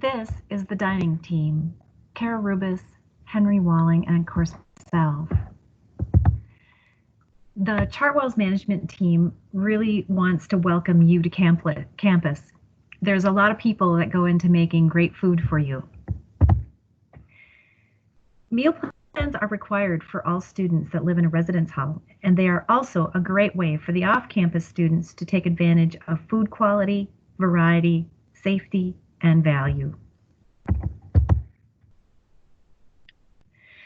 This is the dining team, Kara Rubis, Henry Walling, and of course myself. The Chartwell's management team really wants to welcome you to campus. There's a lot of people that go into making great food for you. Meal plans are required for all students that live in a residence hall, and they are also a great way for the off-campus students to take advantage of food quality, variety, safety, and value.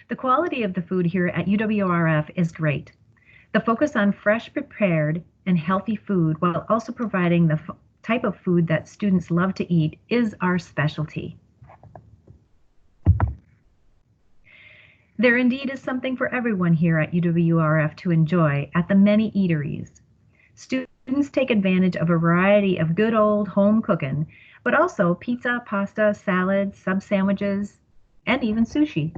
The quality of the food here at UWRF is great. The focus on fresh prepared and healthy food while also providing the type of food that students love to eat is our specialty. There indeed is something for everyone here at UWRF to enjoy at the many eateries. Students take advantage of a variety of good old home cooking, but also pizza, pasta, salads, sub-sandwiches, and even sushi.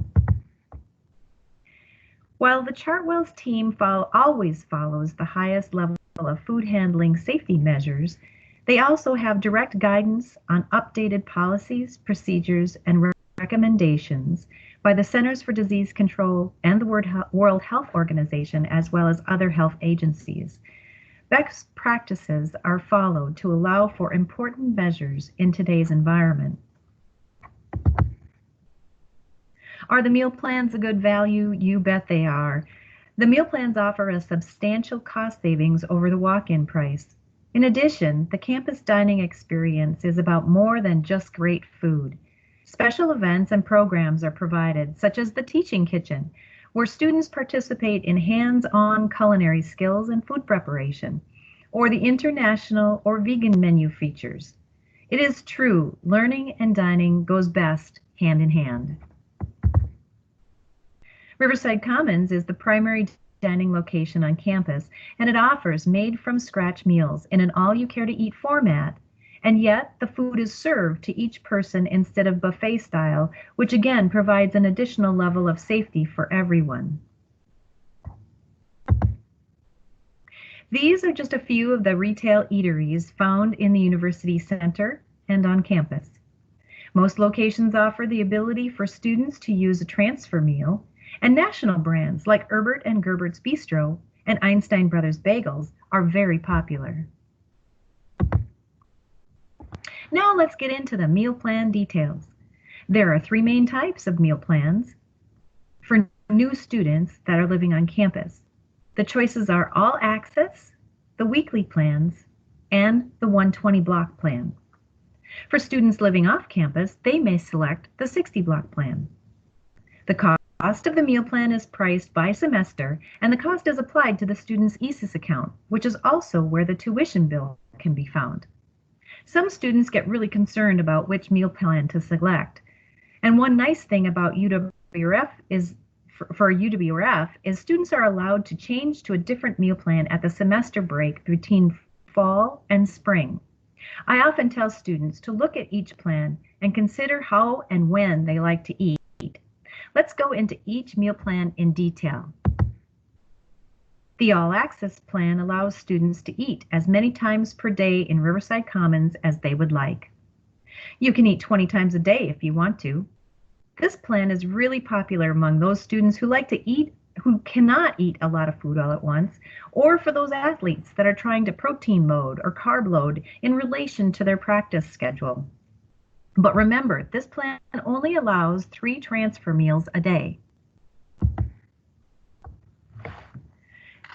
While the Chartwell's team always follows the highest level of food handling safety measures, they also have direct guidance on updated policies, procedures, and recommendations by the Centers for Disease Control and the World Health Organization, as well as other health agencies. Best practices are followed to allow for important measures in today's environment. Are the meal plans a good value? You bet they are. The meal plans offer a substantial cost savings over the walk-in price. In addition, the campus dining experience is about more than just great food. Special events and programs are provided, such as the Teaching Kitchen, where students participate in hands-on culinary skills and food preparation, or the international or vegan menu features. It is true, learning and dining goes best hand in hand. Riverside Commons is the primary dining location on campus, and it offers made-from-scratch meals in an all-you-care-to-eat format, and yet the food is served to each person instead of buffet style, which again provides an additional level of safety for everyone. These are just a few of the retail eateries found in the University Center and on campus. Most locations offer the ability for students to use a transfer meal, and national brands like Herbert and Gerbert's Bistro and Einstein Brothers Bagels are very popular. Now let's get into the meal plan details. There are three main types of meal plans for new students that are living on campus. The choices are all access, the weekly plans, and the 120 block plan. For students living off campus, they may select the 60 block plan. The cost of the meal plan is priced by semester, and the cost is applied to the student's ESIS account, which is also where the tuition bill can be found. Some students get really concerned about which meal plan to select. And one nice thing about UWRF is, for UWRF, is students are allowed to change to a different meal plan at the semester break between fall and spring. I often tell students to look at each plan and consider how and when they like to eat. Let's go into each meal plan in detail. The All Access plan allows students to eat as many times per day in Riverside Commons as they would like. You can eat 20 times a day if you want to. This plan is really popular among those students who like to eat, who cannot eat a lot of food all at once, or for those athletes that are trying to protein load or carb load in relation to their practice schedule. But remember, this plan only allows 3 transfer meals a day.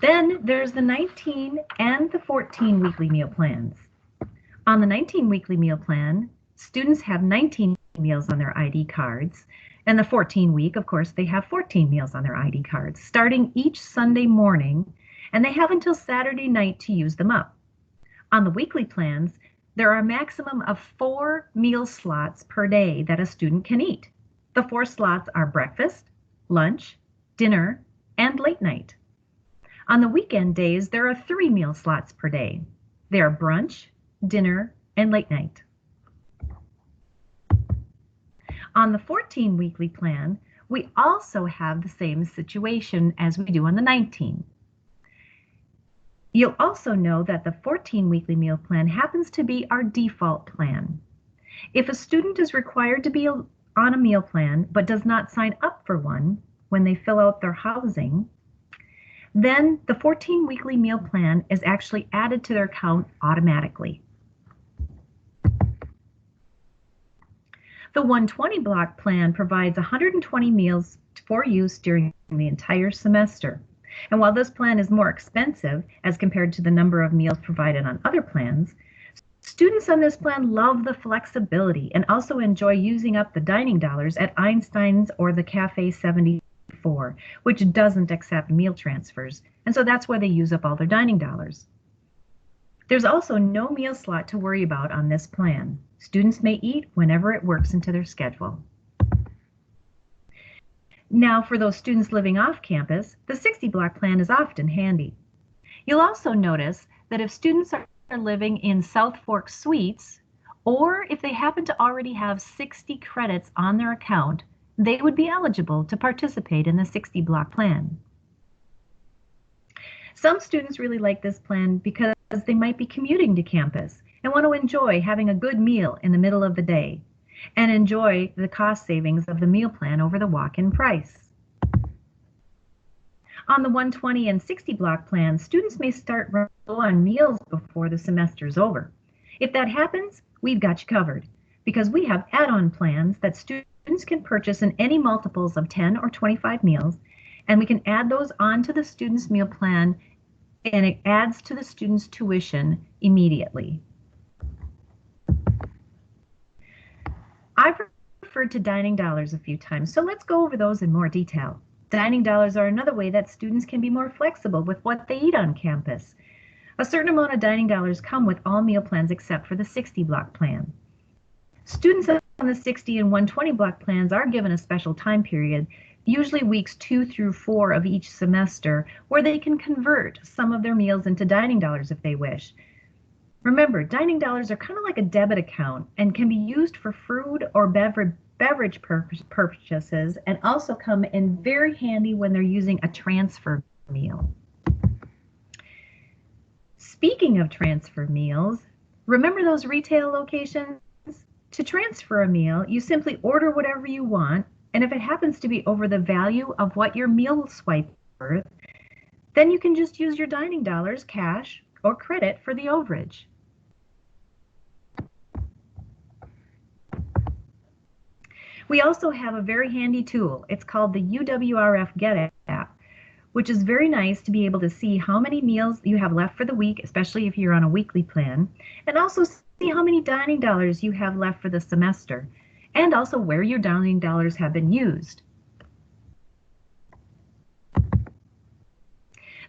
Then there's the 19 and the 14 weekly meal plans. On the 19 weekly meal plan, students have 19 meals on their ID cards, and the 14 week, of course, they have 14 meals on their ID cards, starting each Sunday morning, and they have until Saturday night to use them up. On the weekly plans, there are a maximum of 4 meal slots per day that a student can eat. The 4 slots are breakfast, lunch, dinner, and late night. On the weekend days, there are 3 meal slots per day. They are brunch, dinner, and late night. On the 14 weekly plan, we also have the same situation as we do on the 19. You'll also know that the 14 weekly meal plan happens to be our default plan. If a student is required to be on a meal plan but does not sign up for one when they fill out their housing, then the 14 weekly meal plan is actually added to their account automatically. The 120 block plan provides 120 meals for use during the entire semester. And while this plan is more expensive as compared to the number of meals provided on other plans, students on this plan love the flexibility and also enjoy using up the dining dollars at Einstein's or the Cafe 74, which doesn't accept meal transfers. And so that's why they use up all their dining dollars. There's also no meal slot to worry about on this plan. Students may eat whenever it works into their schedule. Now, for those students living off campus, the 60 block plan is often handy. You'll also notice that if students are living in South Fork Suites, or if they happen to already have 60 credits on their account, they would be eligible to participate in the 60 block plan. Some students really like this plan because they might be commuting to campus and want to enjoy having a good meal in the middle of the day and enjoy the cost savings of the meal plan over the walk-in price. On the 120 and 60 block plans, students may start low on meals before the semester is over. If that happens, we've got you covered because we have add-on plans that students can purchase in any multiples of 10 or 25 meals, and we can add those onto the student's meal plan, and it adds to the student's tuition immediately. I've referred to dining dollars a few times, so let's go over those in more detail. Dining dollars are another way that students can be more flexible with what they eat on campus. A certain amount of dining dollars come with all meal plans except for the 60 block plan. Students on the 60 and 120 block plans are given a special time period, usually weeks 2 through 4 of each semester, where they can convert some of their meals into dining dollars if they wish. Remember, dining dollars are kind of like a debit account and can be used for food or beverage purchases, and also come in very handy when they're using a transfer meal. Speaking of transfer meals, remember those retail locations? To transfer a meal, you simply order whatever you want, and if it happens to be over the value of what your meal swipe is worth, then you can just use your dining dollars, cash, or credit for the overage. We also have a very handy tool. It's called the UWRF Get app, which is very nice to be able to see how many meals you have left for the week, especially if you're on a weekly plan, and also see how many dining dollars you have left for the semester, and also where your dining dollars have been used.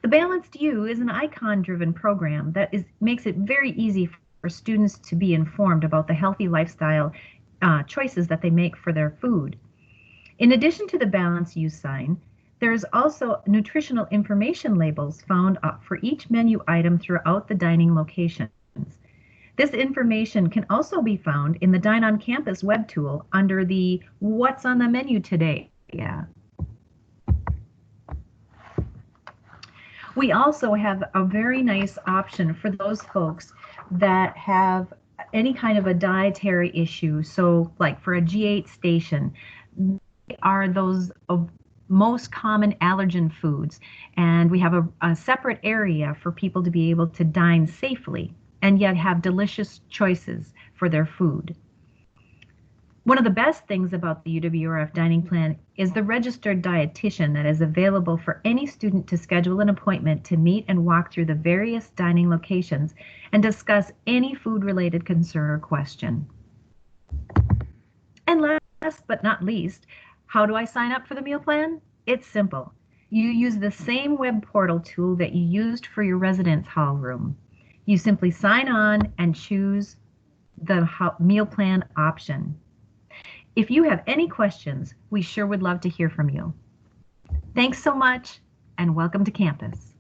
The Balanced You is an icon-driven program that makes it very easy for students to be informed about the healthy lifestyle choices that they make for their food. In addition to the Balanced You sign, there's also nutritional information labels found for each menu item throughout the dining locations. This information can also be found in the Dine on Campus web tool under the What's on the Menu Today. We also have a very nice option for those folks that have any kind of a dietary issue. So like for a G8 station, are those most common allergen foods. And we have a separate area for people to be able to dine safely and yet have delicious choices for their food. One of the best things about the UWRF dining plan is the registered dietitian that is available for any student to schedule an appointment to meet and walk through the various dining locations and discuss any food-related concern or question. And last but not least, how do I sign up for the meal plan? It's simple. You use the same web portal tool that you used for your residence hall room. You simply sign on and choose the meal plan option. If you have any questions, we sure would love to hear from you. Thanks so much, and welcome to campus.